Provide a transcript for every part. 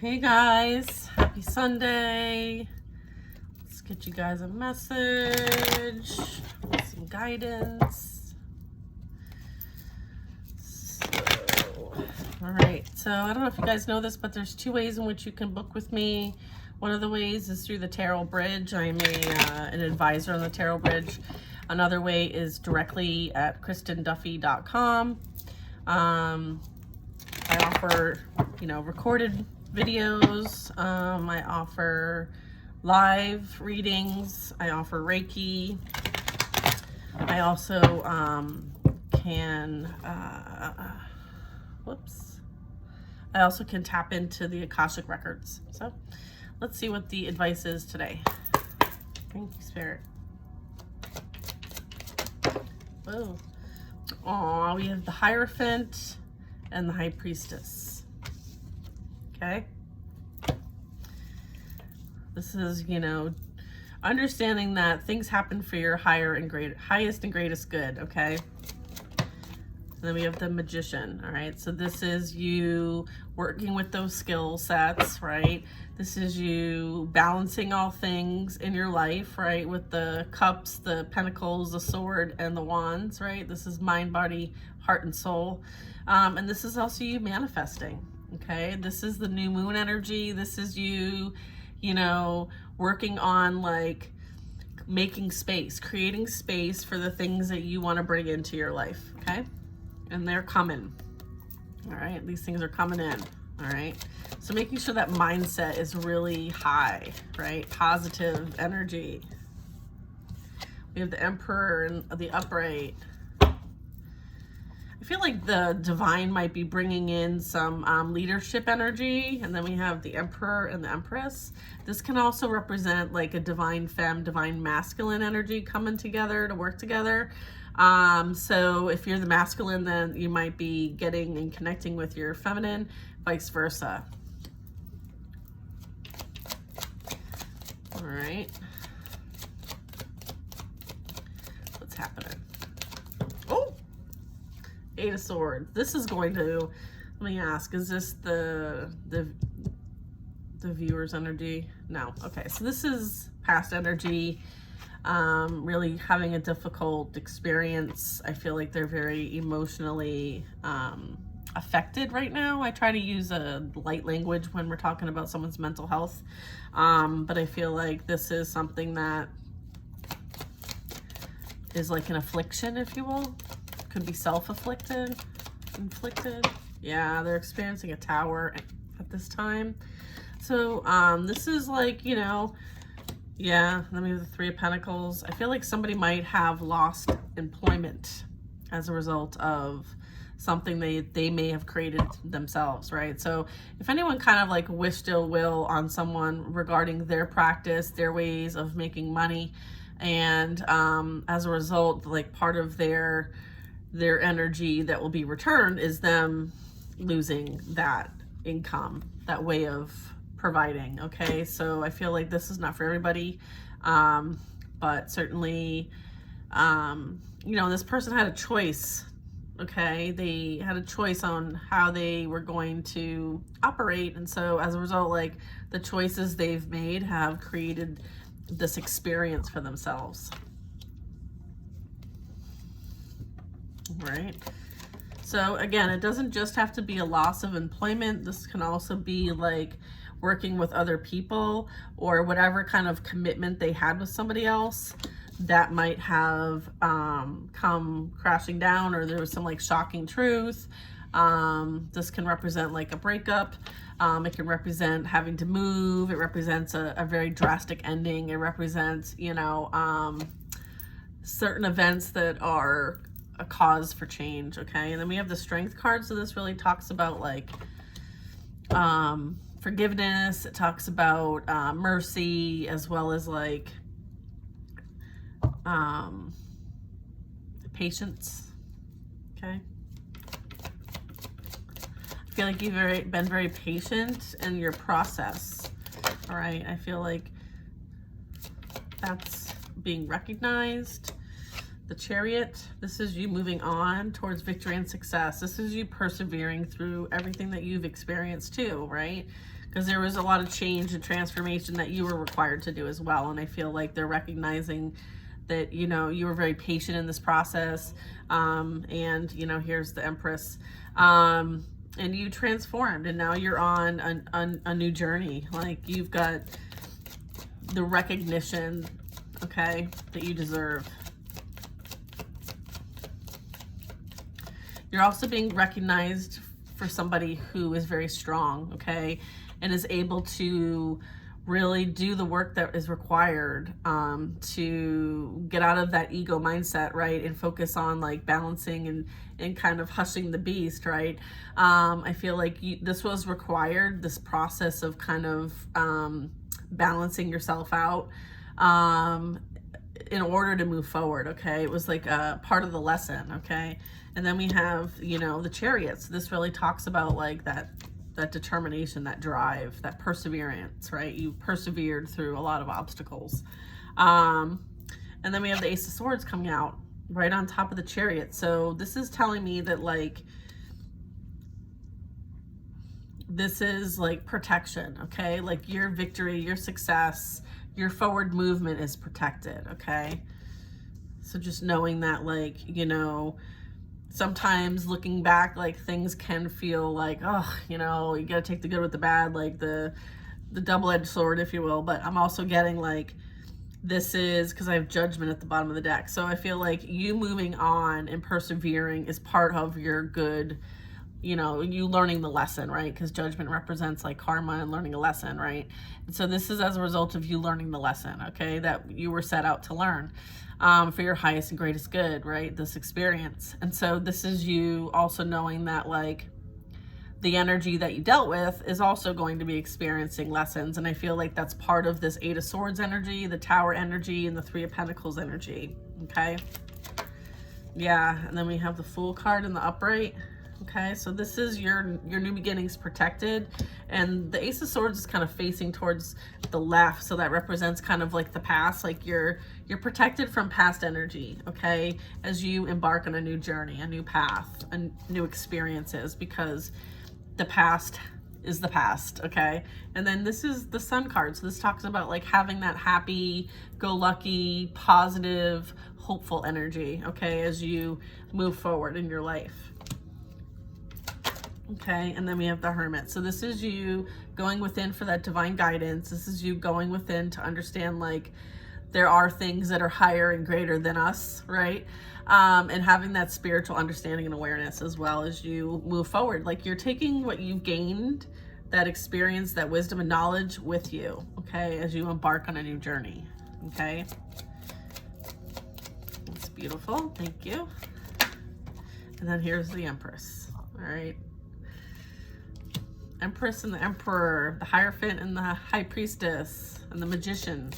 Hey guys, happy Sunday. Let's get you guys a message, some guidance. All right, so I don't know if you guys know this, but there's two ways in which you can book with me. One of the ways is through the Tarot Bridge. I'm an advisor on the Tarot Bridge. Another way is directly at kristen.d.velasco. I offer, recorded videos. I offer live readings. I offer Reiki. I also I also can tap into the Akashic records. So let's see what the advice is today. Thank you, Spirit. Whoa. Aw, we have the Hierophant and the High Priestess. Okay. This is, understanding that things happen for your highest and greatest good, okay? And then we have the Magician, all right? So this is you working with those skill sets, right? This is you balancing all things in your life, right? With the cups, the pentacles, the sword, and the wands, right? This is mind, body, heart, and soul. And this is also you manifesting, okay? This is the new moon energy. This is you, working on like making space, creating space for the things that you want to bring into your life, okay? And they're coming, all right? These things are coming in, all right? So making sure that mindset is really high, right? Positive energy. We have the Emperor and the Upright. I feel like the Divine might be bringing in some leadership energy. And then we have the Emperor and the Empress. This can also represent like a Divine Femme, Divine Masculine energy coming together to work together. So if you're the masculine, then you might be getting and connecting with your feminine, vice versa. All right. What's happening? Oh, Eight of Swords. This is going to, let me ask, is this the viewer's energy? No. Okay. So this is past energy. Really having a difficult experience. I feel like they're very emotionally affected right now. I try to use a light language when we're talking about someone's mental health, but I feel like this is something that is like an affliction, if you will. Could be self-afflicted, inflicted. Yeah, they're experiencing a tower at this time. So this is like, yeah, then we have the Three of Pentacles. I feel like somebody might have lost employment as a result of something they may have created themselves, right? So if anyone kind of like wished ill will on someone regarding their practice, their ways of making money, and as a result, like part of their energy that will be returned is them losing that income, that way of providing, okay? So I feel like this is not for everybody, but certainly, this person had a choice, okay? They had a choice on how they were going to operate, and so as a result, like, the choices they've made have created this experience for themselves. All right. So again, it doesn't just have to be a loss of employment. This can also be like working with other people or whatever kind of commitment they had with somebody else that might have come crashing down, or there was some like shocking truth. This can represent like a breakup. It can represent having to move. It represents a very drastic ending. It represents, certain events that are a cause for change, okay? And then we have the Strength card. So this really talks about like forgiveness. It talks about mercy, as well as like patience, okay? I feel like you've been very patient in your process, all right? I feel like that's being recognized. The Chariot, this is you moving on towards victory and success. This is you persevering through everything that you've experienced too, right? because there was a lot of change and transformation that you were required to do as well. And I feel like they're recognizing that, you know, you were very patient in this process. And, you know, here's the Empress. And you transformed, and now you're on a new journey. Like, you've got the recognition, okay, that you deserve. You're also being recognized for somebody who is very strong, okay, and is able to really do the work that is required to get out of that ego mindset, right, and focus on like balancing and kind of hushing the beast, right? I feel like this was required, this process of kind of balancing yourself out in order to move forward, okay? It was like a part of the lesson, okay? And then we have, you know, the Chariots. This really talks about like that determination, that drive, that perseverance, right? You persevered through a lot of obstacles. And then we have the Ace of Swords coming out right on top of the Chariot. So this is telling me that like, this is like protection, okay? Like your victory, your success, your forward movement is protected, okay? So just knowing that, like, you know, sometimes looking back, like things can feel like, oh, you know, you gotta take the good with the bad, like the double-edged sword, if you will. But I'm also getting like, this is because I have Judgment at the bottom of the deck. So I feel like you moving on and persevering is part of your good, you know, you learning the lesson, right? Because Judgment represents like karma and learning a lesson, right? And so this is as a result of you learning the lesson, okay, that you were set out to learn for your highest and greatest good, right? This experience. And so this is you also knowing that like the energy that you dealt with is also going to be experiencing lessons. And I feel like that's part of this Eight of Swords energy, the Tower energy, and the Three of Pentacles energy, okay? Yeah, and then we have the Fool card in the upright. Okay, so this is your new beginnings protected, and the Ace of Swords is kind of facing towards the left, so that represents kind of like the past, like you're protected from past energy, okay, as you embark on a new journey, a new path, and new experiences, because the past is the past, okay? And then this is the Sun card, so this talks about like having that happy, go lucky, positive, hopeful energy, okay, as you move forward in your life. Okay, and then we have the Hermit. So this is you going within for that divine guidance. This is you going within to understand like there are things that are higher and greater than us, right? And having that spiritual understanding and awareness as well as you move forward. Like you're taking what you've gained, that experience, that wisdom and knowledge with you, okay, as you embark on a new journey, okay? That's beautiful, thank you. And then here's the Empress, all right? Empress and the Emperor, the Hierophant and the High Priestess, and the Magician.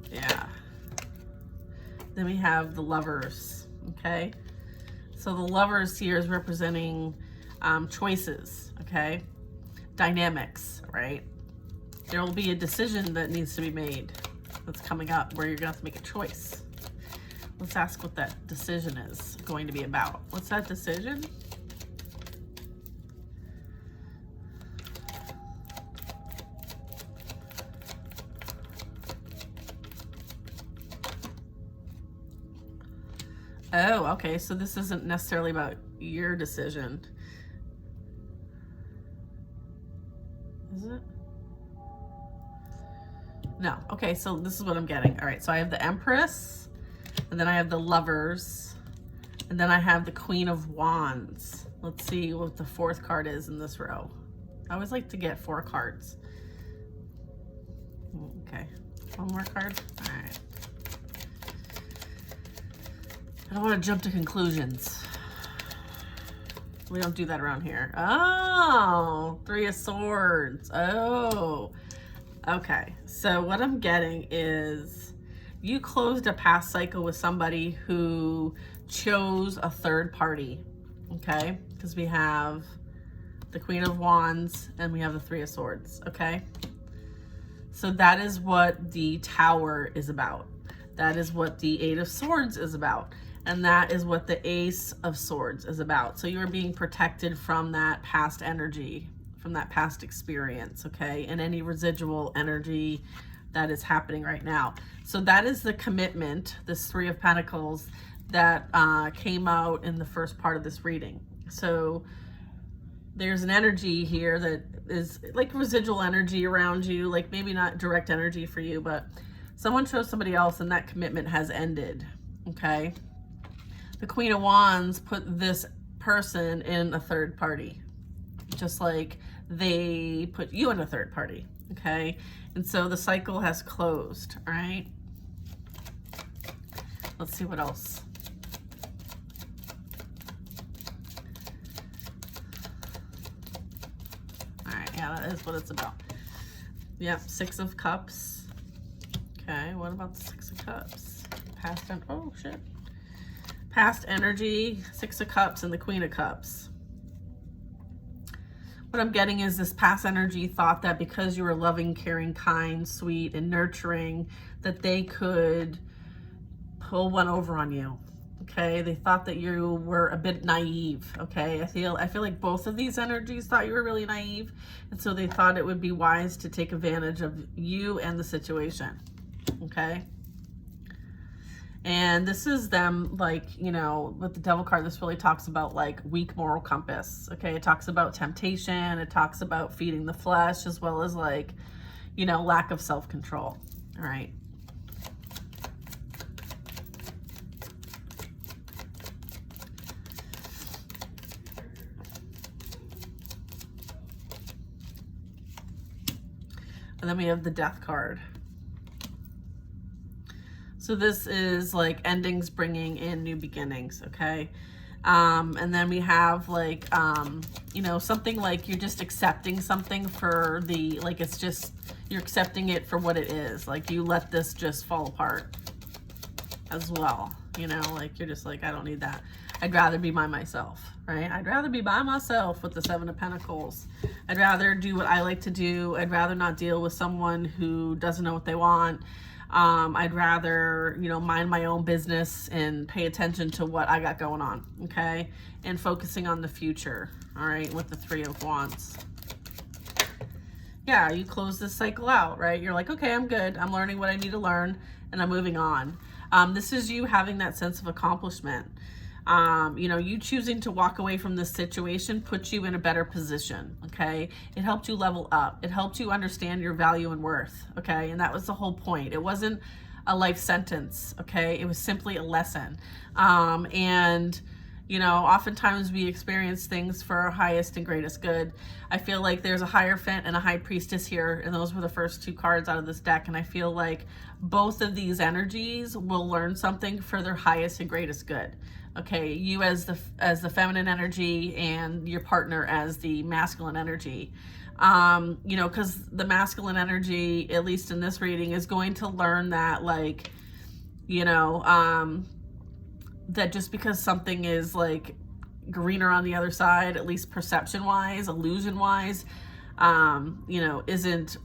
Yeah. Then we have the Lovers, okay? So the Lovers here is representing choices, okay? Dynamics, right? There will be a decision that needs to be made that's coming up where you're gonna have to make a choice. Let's ask what that decision is going to be about. What's that decision? Oh, okay, so this isn't necessarily about your decision. Is it? No. Okay, so this is what I'm getting. All right, so I have the Empress, and then I have the Lovers, and then I have the Queen of Wands. Let's see what the fourth card is in this row. I always like to get 4 cards. Okay, one more card. All right. I don't want to jump to conclusions. We don't do that around here. Oh, 3 of Swords. Oh, okay. So what I'm getting is you closed a past cycle with somebody who chose a third party, okay? Because we have the Queen of Wands and we have the 3 of Swords, okay? So that is what the Tower is about. That is what the Eight of Swords is about. And that is what the Ace of Swords is about. So you are being protected from that past energy, from that past experience, okay? And any residual energy that is happening right now. So that is the commitment, this Three of Pentacles, that came out in the first part of this reading. So there's an energy here that is like residual energy around you, like maybe not direct energy for you, but someone chose somebody else and that commitment has ended, okay? The Queen of Wands put this person in a third party, just like they put you in a third party, okay? And so the cycle has closed, all right? Let's see what else. All right, yeah, that is what it's about. Yep, Six of Cups. Okay, what about the Six of Cups? Past, oh shit. Past energy, Six of Cups, and the Queen of Cups. What I'm getting is this past energy thought that because you were loving, caring, kind, sweet, and nurturing, that they could pull one over on you. Okay, they thought that you were a bit naive. Okay, I feel like both of these energies thought you were really naive, and so they thought it would be wise to take advantage of you and the situation. Okay. And this is them, like, you know, with the Devil card, this really talks about like weak moral compass. Okay, it talks about temptation, it talks about feeding the flesh, as well as like, you know, lack of self-control. All right. And then we have the Death card. So this is like endings bringing in new beginnings, okay? And then we have like, you know, something like you're just accepting something for the, like it's just, you're accepting it for what it is. Like you let this just fall apart as well, you know, like you're just like, I don't need that. I'd rather be by myself, right? I'd rather be by myself with the Seven of Pentacles. I'd rather do what I like to do. I'd rather not deal with someone who doesn't know what they want. I'd rather, you know, mind my own business and pay attention to what I got going on, okay? And focusing on the future, all right, with the Three of Wands. Yeah, you close this cycle out, right? You're like, okay, I'm good. I'm learning what I need to learn, and I'm moving on. This is you having that sense of accomplishment. You know, you choosing to walk away from this situation puts you in a better position, okay? It helped you level up. It helped you understand your value and worth, okay? And that was the whole point. It wasn't a life sentence, okay? It was simply a lesson. And, you know, oftentimes we experience things for our highest and greatest good. I feel like there's a Hierophant and a High Priestess here, and those were the first two cards out of this deck, and I feel like both of these energies will learn something for their highest and greatest good. Okay, you as the feminine energy and your partner as the masculine energy. You know, because the masculine energy, at least in this reading, is going to learn that, like, you know, that just because something is like greener on the other side, at least perception wise, illusion wise, you know, isn't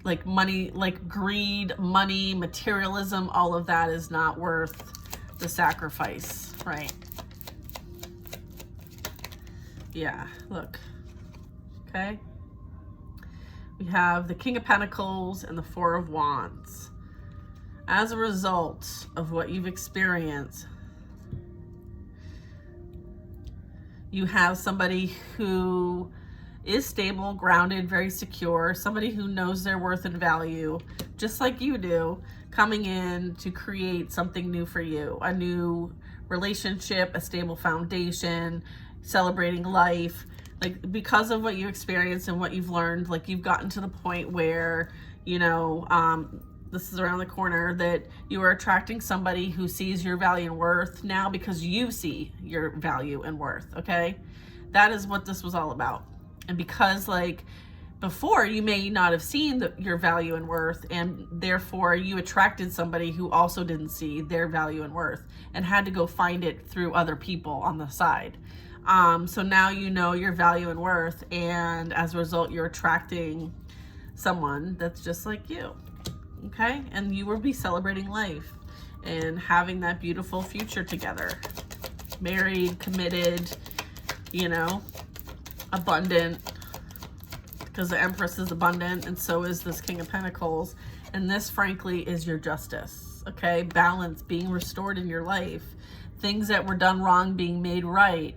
like money, like greed, money, materialism, all of that is not worth the sacrifice, right? Yeah, look, okay. We have the King of Pentacles and the Four of Wands. As a result of what you've experienced, you have somebody who is stable, grounded, very secure, somebody who knows their worth and value, just like you do, coming in to create something new for you, a new relationship, a stable foundation, celebrating life. Like, because of what you experienced and what you've learned, like, you've gotten to the point where, you know, this is around the corner, that you are attracting somebody who sees your value and worth now because you see your value and worth, okay? That is what this was all about. And because, like, before you may not have seen your value and worth, and therefore you attracted somebody who also didn't see their value and worth and had to go find it through other people on the side. So now you know your value and worth, and as a result, you're attracting someone that's just like you. okay? And you will be celebrating life and having that beautiful future together. Married, committed, you know, abundant, because the Empress is abundant and so is this King of Pentacles. And this, frankly, is your justice, okay? Balance being restored in your life. Things that were done wrong being made right.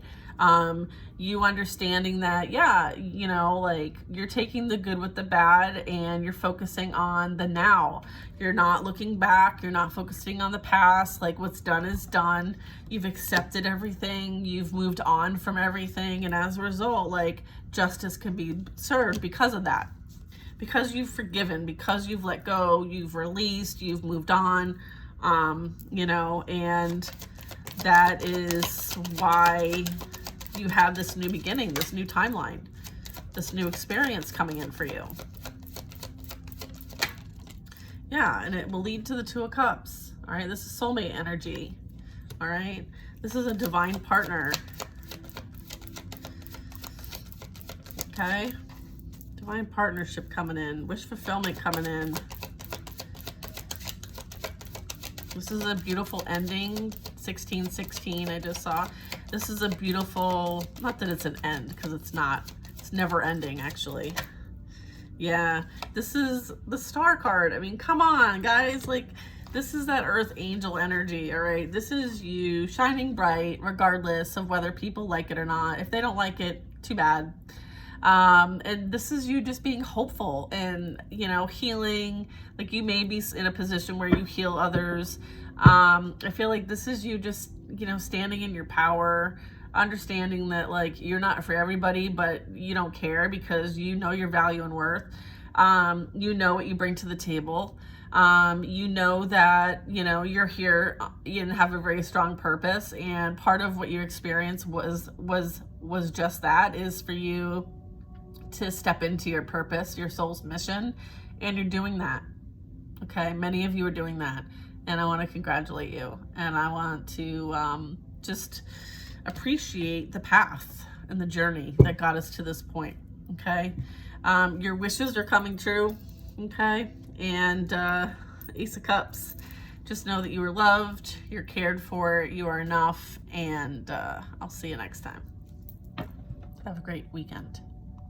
You understanding that, yeah, you know, like you're taking the good with the bad and you're focusing on the now. You're not looking back. You're not focusing on the past. Like what's done is done. You've accepted everything. You've moved on from everything. And as a result, like justice can be served because of that. Because you've forgiven, because you've let go, you've released, you've moved on, you know, and that is why you have this new beginning, this new timeline, this new experience coming in for you. Yeah, and it will lead to the Two of Cups. All right, this is soulmate energy. All right, this is a divine partner. Okay, divine partnership coming in, wish fulfillment coming in. This is a beautiful ending. 1616 I just saw. This is a beautiful, not that it's an end, because it's not. It's never ending, actually. Yeah, this is the Star card. I mean, come on, guys. Like, this is that Earth Angel energy, all right? This is you shining bright, regardless of whether people like it or not. If they don't like it, too bad. And this is you just being hopeful and, you know, healing. Like, you may be in a position where you heal others. I feel like this is you just, you know, standing in your power, understanding that like you're not for everybody, but you don't care because you know your value and worth. You know what you bring to the table. You know that, you know, you're here and have a very strong purpose. And part of what you experienced was just that, is for you to step into your purpose, your soul's mission. And you're doing that. Okay. Many of you are doing that. And I want to congratulate you. And I want to just appreciate the path and the journey that got us to this point. Okay. Your wishes are coming true. Okay. And Ace of Cups. Just know that you are loved. You're cared for. You are enough. And I'll see you next time. Have a great weekend.